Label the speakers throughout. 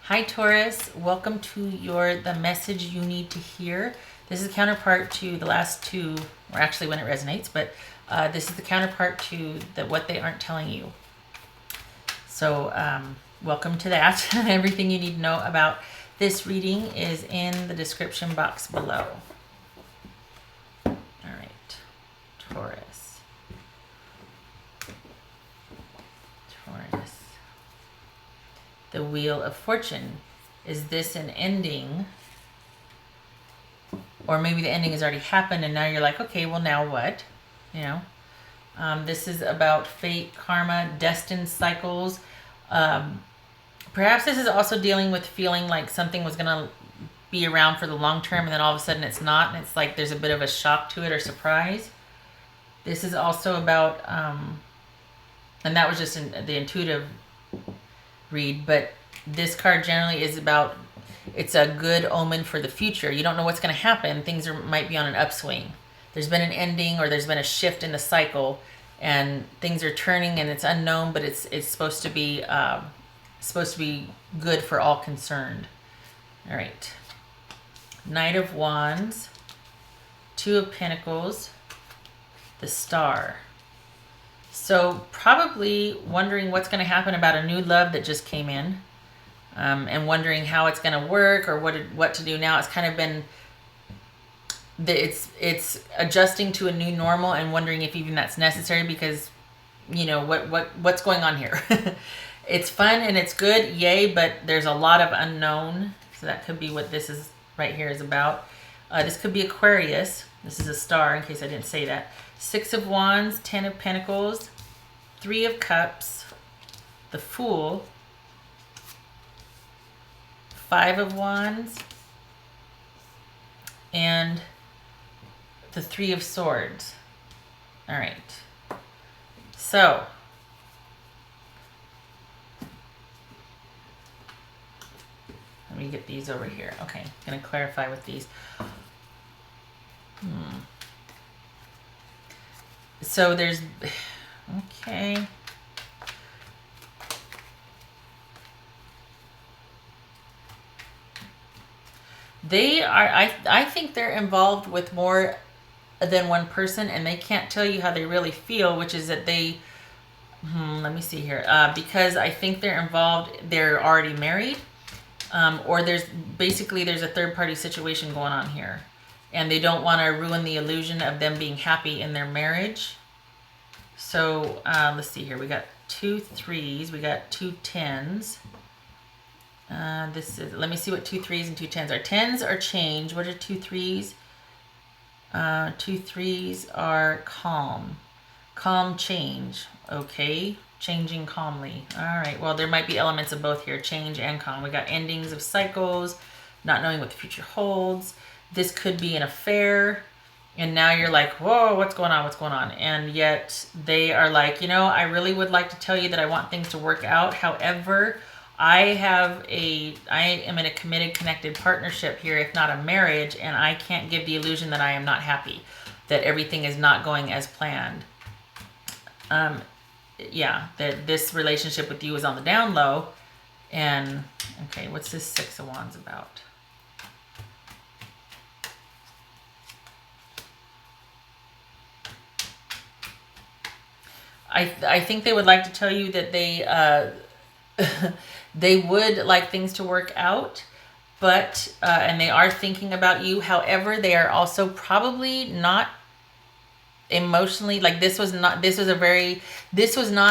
Speaker 1: Hi Taurus, welcome to the message you need to hear. This is counterpart to the last two, or actually when it resonates, but this is the counterpart to what they aren't telling you. So welcome to that. Everything you need to know about this reading is in the description box below. All right, Taurus. The Wheel of Fortune. Is this an ending? Or maybe the ending has already happened and now you're like, okay, well now what? You know? This is about fate, karma, destined cycles. Perhaps this is also dealing with feeling like something was going to be around for the long term and then all of a sudden it's not. And it's like there's a bit of a shock to it or surprise. This is also about, and that was just the intuitive read, but this card generally is about, it's a good omen for the future. You don't know what's going to happen. Things might be on an upswing. There's been an ending or there's been a shift in the cycle and things are turning and it's unknown, but it's supposed to be good for all concerned. All right. Knight of Wands, Two of Pentacles, the Star. So probably wondering what's going to happen about a new love that just came in, and wondering how it's going to work or what to do now. It's kind of been, it's adjusting to a new normal and wondering if even that's necessary because, you know, what's going on here. It's fun and it's good, yay, but there's a lot of unknown. So that could be what this is right here is about. This could be Aquarius. This is a star in case I didn't say that. Six of Wands, Ten of Pentacles, Three of Cups, the Fool, Five of Wands, and the Three of Swords. All right. So, let me get these over here. Okay, I'm going to clarify with these. So there's, okay. They are, I think they're involved with more than one person and they can't tell you how they really feel, which is that they, let me see here, because I think they're involved, they're already married, or there's a third party situation going on here. And they don't want to ruin the illusion of them being happy in their marriage. So let's see here. We got 2 3s. We got 2 10s. Let me see what 2 3s and 2 10s are. 10s are change. What are 2 3s? 2 3s are calm. Calm change. Okay. Changing calmly. All right. Well, there might be elements of both here. Change and calm. We got endings of cycles. Not knowing what the future holds. This could be an affair, and now you're like, whoa, what's going on? And yet they are like, you know, I really would like to tell you that I want things to work out. However, I am in a committed, connected partnership here, if not a marriage, and I can't give the illusion that I am not happy, that everything is not going as planned. Yeah, that this relationship with you is on the down low. And, okay, what's this Six of Wands about? I think they would like to tell you that they would like things to work out, but and they are thinking about you. However, they are also probably not emotionally, like this was not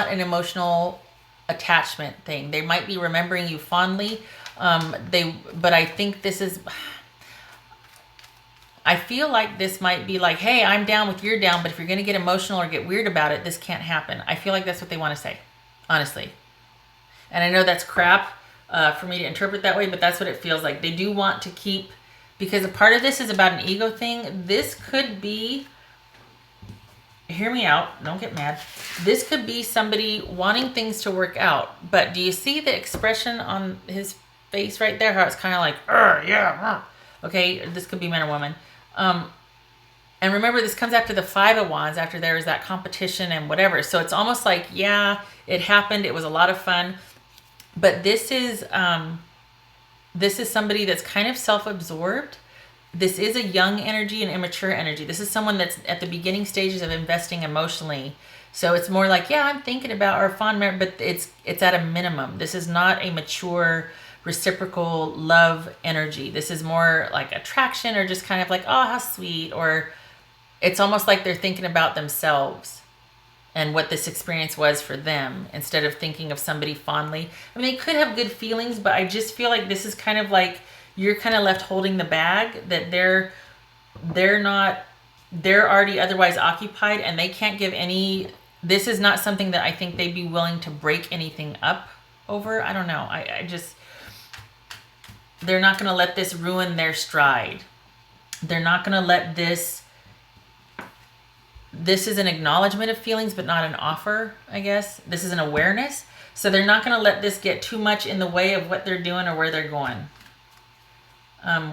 Speaker 1: an emotional attachment thing. They might be remembering you fondly. But I think this is, I feel like this might be like, hey, I'm down with you're down, but if you're going to get emotional or get weird about it, this can't happen. I feel like that's what they want to say, honestly. And I know that's crap for me to interpret that way, but that's what it feels like. They do want to keep, because a part of this is about an ego thing. This could be, hear me out, don't get mad. This could be somebody wanting things to work out, but do you see the expression on his face right there? How it's kind of like, yeah. Okay, this could be man or woman. And remember, this comes after the Five of Wands, after there was that competition and whatever. So it's almost like, yeah, it happened. It was a lot of fun. But this is, this is somebody that's kind of self-absorbed. This is a young energy and immature energy. This is someone that's at the beginning stages of investing emotionally. So it's more like, yeah, I'm thinking about our fond memory, but it's at a minimum. This is not a mature, reciprocal love energy. This is more like attraction, or just kind of like, oh, how sweet. Or it's almost like they're thinking about themselves and what this experience was for them, instead of thinking of somebody fondly. I mean, they could have good feelings, but I just feel like this is kind of like you're kind of left holding the bag, that they're already otherwise occupied, and they can't give any. This is not something that I think they'd be willing to break anything up over. I don't know. I just, they're not going to let this ruin their stride. They're not going to let this is an acknowledgement of feelings, but not an offer, I guess. This is an awareness. So they're not going to let this get too much in the way of what they're doing or where they're going.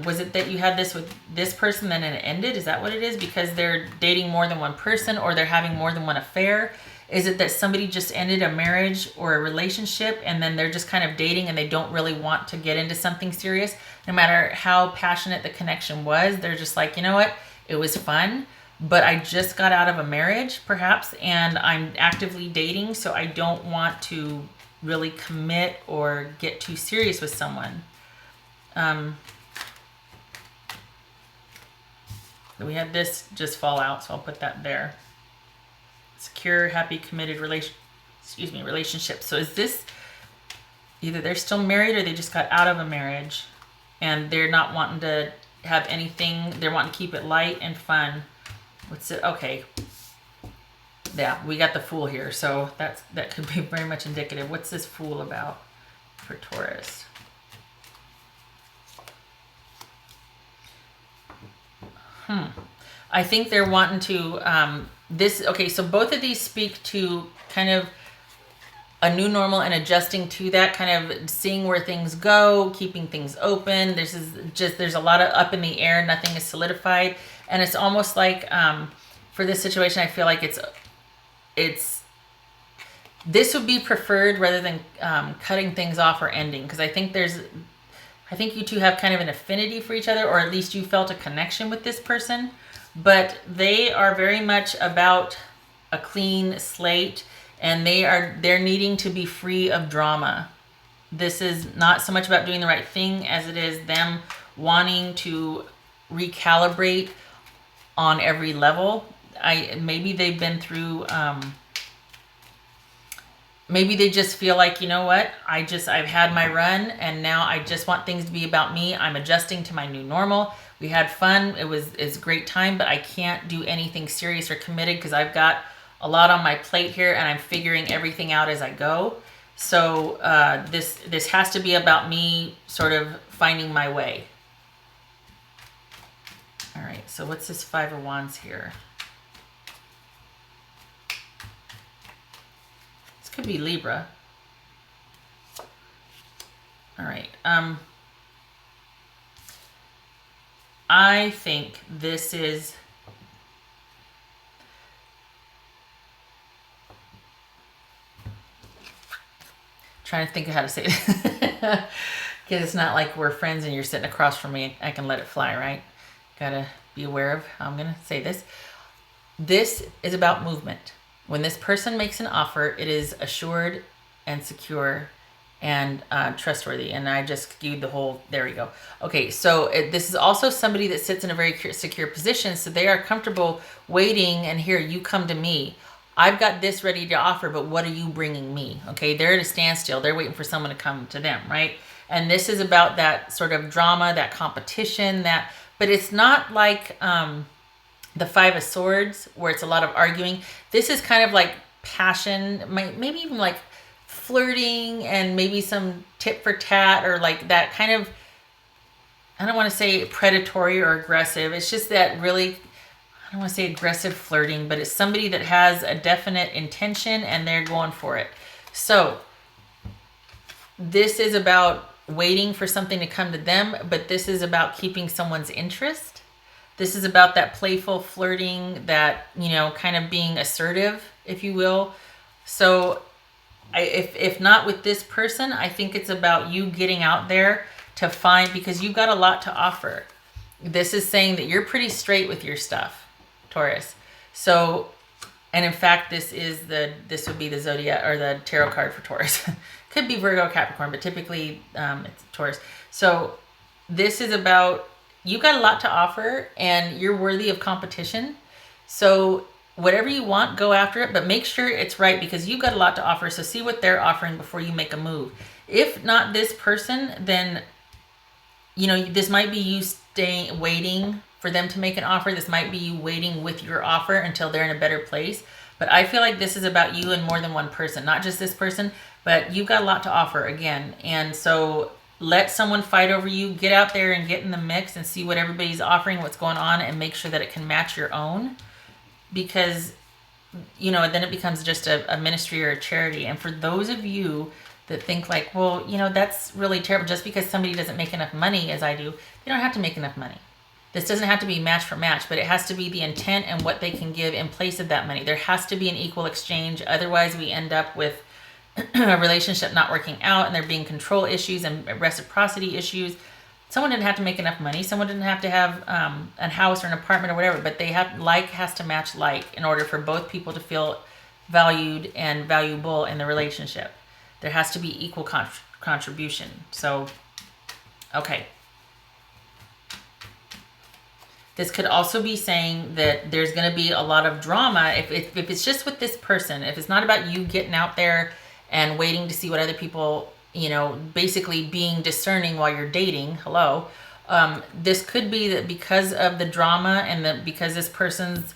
Speaker 1: Was it that you had this with this person, then it ended? Is that what it is? Because they're dating more than one person, or they're having more than one affair? Is it that somebody just ended a marriage or a relationship, and then they're just kind of dating and they don't really want to get into something serious? No matter how passionate the connection was, they're just like, you know what? It was fun, but I just got out of a marriage, perhaps, and I'm actively dating, so I don't want to really commit or get too serious with someone. We had this just fall out, so I'll put that there. Secure, happy, committed relationship. So is this either they're still married or they just got out of a marriage and they're not wanting to have anything, they're wanting to keep it light and fun. What's it? Okay. Yeah, we got the Fool here, so that could be very much indicative. What's this Fool about for Taurus? I think they're wanting to, okay, so both of these speak to kind of a new normal and adjusting to that, kind of seeing where things go, keeping things open. There's a lot of up in the air, nothing is solidified. And it's almost like, for this situation, I feel like this would be preferred rather than cutting things off or ending. Because I think you two have kind of an affinity for each other, or at least you felt a connection with this person, but they are very much about a clean slate, and they're needing to be free of drama. This is not so much about doing the right thing as it is them wanting to recalibrate on every level. Maybe they've been through, maybe they just feel like, you know what, I've had my run and now I just want things to be about me. I'm adjusting to my new normal. We had fun. It's a great time, but I can't do anything serious or committed because I've got a lot on my plate here and I'm figuring everything out as I go. So this has to be about me sort of finding my way. All right, so what's this Five of Wands here? Could be Libra. All right. I think this is trying to think of how to say it. Because it's not like we're friends and you're sitting across from me. I can let it fly, right? Gotta be aware of how I'm gonna say this. This is about movement. When this person makes an offer, it is assured and secure and trustworthy. And I just skewed the whole, there we go. Okay, so this is also somebody that sits in a very secure position. So they are comfortable waiting and here, you come to me. I've got this ready to offer, but what are you bringing me? Okay, they're at a standstill. They're waiting for someone to come to them, right? And this is about that sort of drama, that competition, but it's not like... the Five of Swords, where it's a lot of arguing. This is kind of like passion, maybe even like flirting and maybe some tit for tat, or like that kind of, I don't want to say predatory or aggressive. It's just that really, I don't want to say aggressive flirting, but it's somebody that has a definite intention and they're going for it. So this is about waiting for something to come to them, but this is about keeping someone's interest. This is about that playful flirting, that, kind of being assertive, if you will. So if not with this person, I think it's about you getting out there to find, because you've got a lot to offer. This is saying that you're pretty straight with your stuff, Taurus. So, and in fact, this would be the zodiac or the tarot card for Taurus. Could be Virgo, Capricorn, but typically it's Taurus. So this is about, you've got a lot to offer and you're worthy of competition. So whatever you want, go after it, but make sure it's right, because you've got a lot to offer. So see what they're offering before you make a move. If not this person, then, you know, this might be you waiting for them to make an offer. This might be you waiting with your offer until they're in a better place. But I feel like this is about you and more than one person, not just this person, but you've got a lot to offer again. And so let someone fight over you. Get out there and get in the mix and see what everybody's offering, what's going on, and make sure that it can match your own. Because, you know, then it becomes just a ministry or a charity. And for those of you that think like, well, you know, that's really terrible. Just because somebody doesn't make enough money as I do, they don't have to make enough money. This doesn't have to be match for match, but it has to be the intent and what they can give in place of that money. There has to be an equal exchange. Otherwise, we end up with a relationship not working out, and there being control issues and reciprocity issues. Someone didn't have to make enough money. Someone didn't have to have a house or an apartment or whatever, but they have, like has to match like in order for both people to feel valued and valuable in the relationship. There has to be equal contribution. So, okay. This could also be saying that there's going to be a lot of drama if it's just with this person. If it's not about you getting out there and waiting to see what other people, you know, basically being discerning while you're dating. Hello. This could be that because of the drama and because this person's,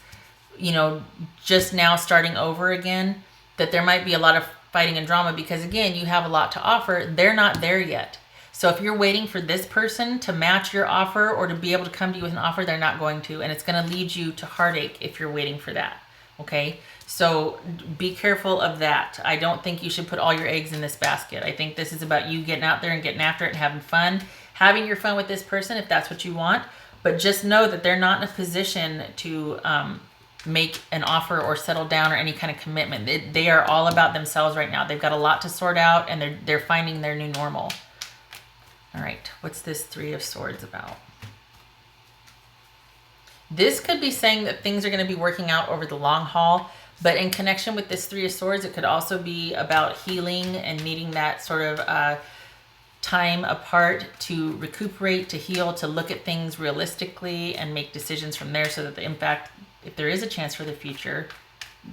Speaker 1: you know, just now starting over again, that there might be a lot of fighting and drama because, again, you have a lot to offer. They're not there yet. So if you're waiting for this person to match your offer or to be able to come to you with an offer, they're not going to. And it's going to lead you to heartache if you're waiting for that. Okay? So be careful of that. I don't think you should put all your eggs in this basket. I think this is about you getting out there and getting after it and having fun. Having your fun with this person if that's what you want. But just know that they're not in a position to make an offer or settle down or any kind of commitment. They are all about themselves right now. They've got a lot to sort out, and they're finding their new normal. All right, what's this Three of Swords about? This could be saying that things are going to be working out over the long haul, but in connection with this Three of Swords, it could also be about healing and needing that sort of time apart to recuperate, to heal, to look at things realistically and make decisions from there so that, in fact, if there is a chance for the future,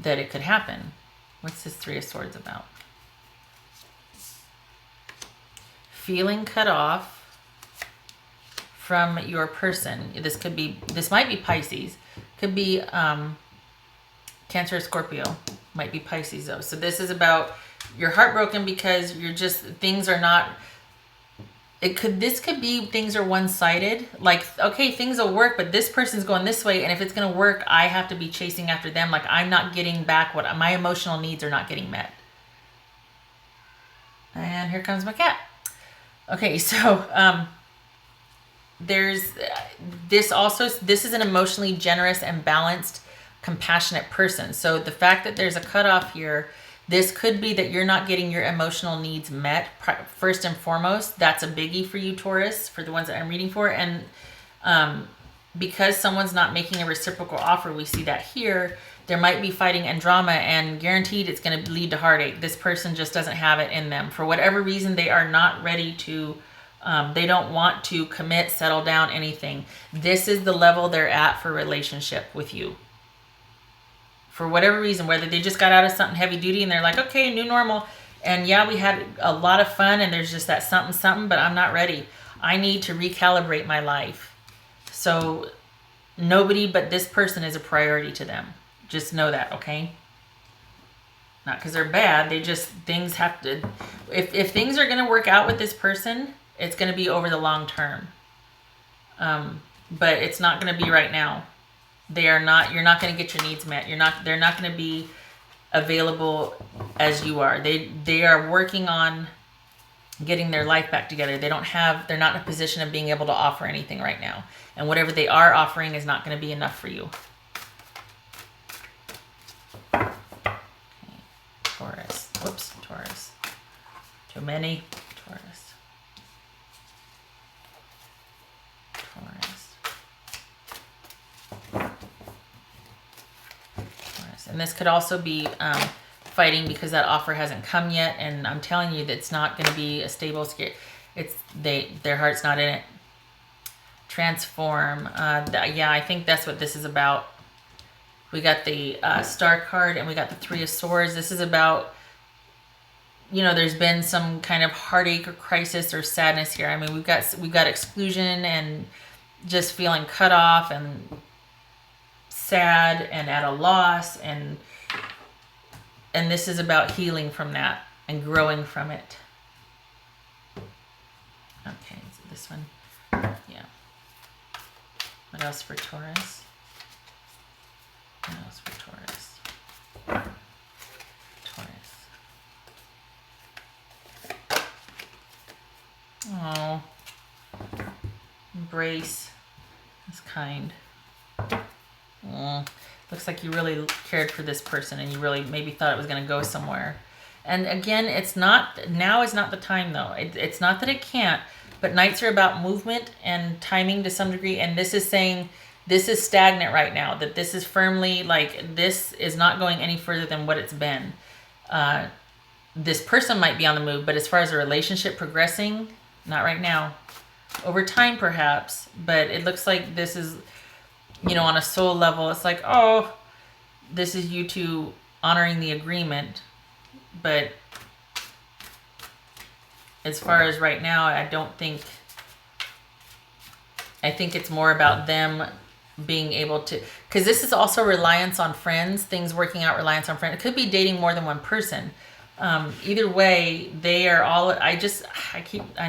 Speaker 1: that it could happen. What's this Three of Swords about? Feeling cut off from your person. This might be Pisces. Could be Cancer or Scorpio. Might be Pisces though. So this is about you're heartbroken because you're just, things are not, this could be things are one-sided. Like, okay, things will work, but this person's going this way, and if it's going to work, I have to be chasing after them. Like, I'm not getting back what my emotional needs are not getting met. And here comes my cat. Okay, so there's this also, this is an emotionally generous and balanced, compassionate person. So the fact that there's a cutoff here, this could be that you're not getting your emotional needs met first and foremost. That's a biggie for you, Taurus, for the ones that I'm reading for. And because someone's not making a reciprocal offer, we see that here. There might be fighting and drama, and guaranteed it's going to lead to heartache. This person just doesn't have it in them. For whatever reason, they are not ready to, they don't want to commit, settle down, anything. This is the level they're at for relationship with you. For whatever reason, whether they just got out of something heavy duty and they're like, okay, new normal. And yeah, we had a lot of fun and there's just that something, but I'm not ready. I need to recalibrate my life. So nobody but this person is a priority to them. Just know that, okay? Not because they're bad. They just, things have to, if things are going to work out with this person, it's going to be over the long term. But it's not going to be right now. They are not, you're not going to get your needs met. They're not going to be available as you are. They are working on getting their life back together. They're not in a position of being able to offer anything right now. And whatever they are offering is not going to be enough for you. Taurus. Whoops, Taurus. Too many. Taurus. And this could also be fighting because that offer hasn't come yet, and I'm telling you that it's not going to be a stable scare. Their heart's not in it. Transform. Yeah, I think that's what this is about. We got the Star card and we got the Three of Swords. This is about, you know, there's been some kind of heartache or crisis or sadness here. I mean, we've got exclusion and just feeling cut off and sad and at a loss, and this is about healing from that and growing from it. Okay, so this one, yeah. What else for Taurus? What else for Taurus? Oh, embrace is kind. Looks like you really cared for this person and you really maybe thought it was going to go somewhere. And again, now is not the time though. It's not that it can't, but nights are about movement and timing to some degree. And this is saying this is stagnant right now, that this is firmly like, this is not going any further than what it's been. This person might be on the move, but as far as a relationship progressing, not right now. Over time, perhaps, but it looks like this is, you know, on a soul level, it's like, oh, this is you two honoring the agreement. But as far as right now, I think it's more about them being able to, because this is also reliance on friends, things working out, reliance on friends. It could be dating more than one person. Either way, they are all, I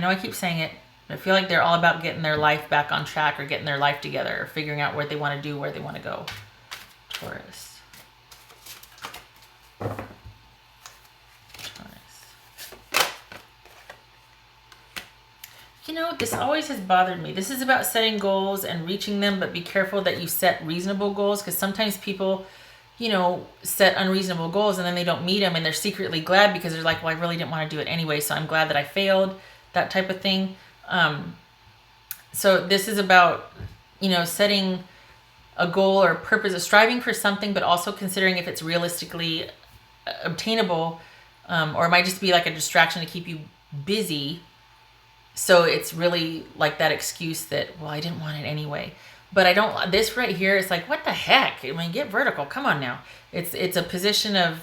Speaker 1: know I keep saying it, I feel like they're all about getting their life back on track or getting their life together or figuring out what they want to do, where they want to go. Taurus. You know, this always has bothered me. This is about setting goals and reaching them, but be careful that you set reasonable goals, because sometimes people, you know, set unreasonable goals and then they don't meet them and they're secretly glad because they're like, well, I really didn't want to do it anyway, so I'm glad that I failed, that type of thing. So this is about, you know, setting a goal or purpose, of striving for something, but also considering if it's realistically obtainable, or it might just be like a distraction to keep you busy. So it's really like that excuse that, well, I didn't want it anyway. But I don't, this right here is like, what the heck? I mean, get vertical. Come on now. It's a position of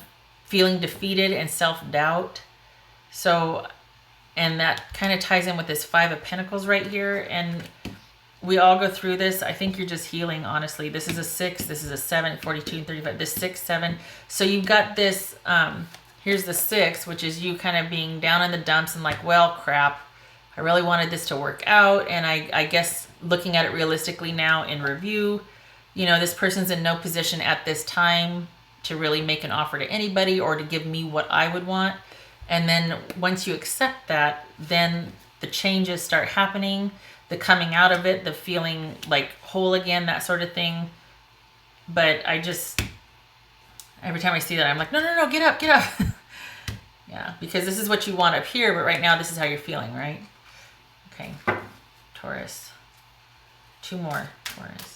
Speaker 1: feeling defeated and self-doubt. So, and that kind of ties in with this Five of Pentacles right here. And we all go through this. I think you're just healing, honestly. This is a 6. This is a 7, 42 and 35. This 6, 7. So you've got this, here's the 6, which is you kind of being down in the dumps and like, well, crap. I really wanted this to work out, and I guess looking at it realistically now in review, you know, this person's in no position at this time to really make an offer to anybody or to give me what I would want. And then once you accept that, then the changes start happening, the coming out of it, the feeling like whole again, that sort of thing. But I just, every time I see that, I'm like, no, get up. Yeah, because this is what you want up here, but right now this is how you're feeling, right? Okay, Taurus. 2 more, Taurus.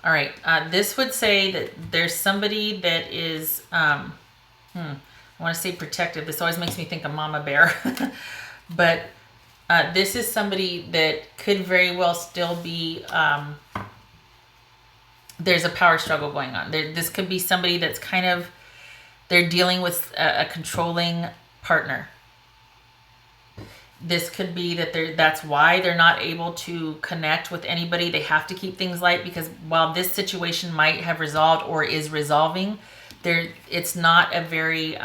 Speaker 1: All right, this would say that there's somebody that is, I want to say protective. This always makes me think of Mama Bear. But this is somebody that could very well still be, there's a power struggle going on. This could be somebody that's kind of, they're dealing with a controlling partner. This could be that that's why they're not able to connect with anybody. They have to keep things light, because while this situation might have resolved or is resolving, it's not a very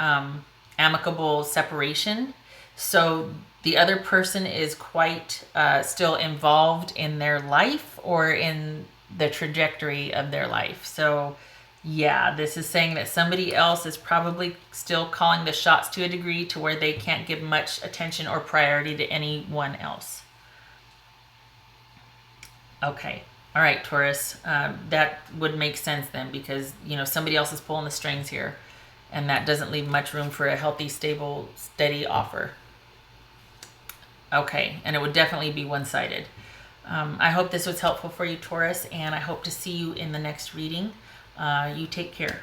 Speaker 1: amicable separation. So the other person is quite still involved in their life or in the trajectory of their life. So yeah, this is saying that somebody else is probably still calling the shots to a degree to where they can't give much attention or priority to anyone else. Okay. All right, Taurus. That would make sense then, because, you know, somebody else is pulling the strings here. And that doesn't leave much room for a healthy, stable, steady offer. Okay, and it would definitely be one-sided. I hope this was helpful for you, Taurus, and I hope to see you in the next reading. You take care.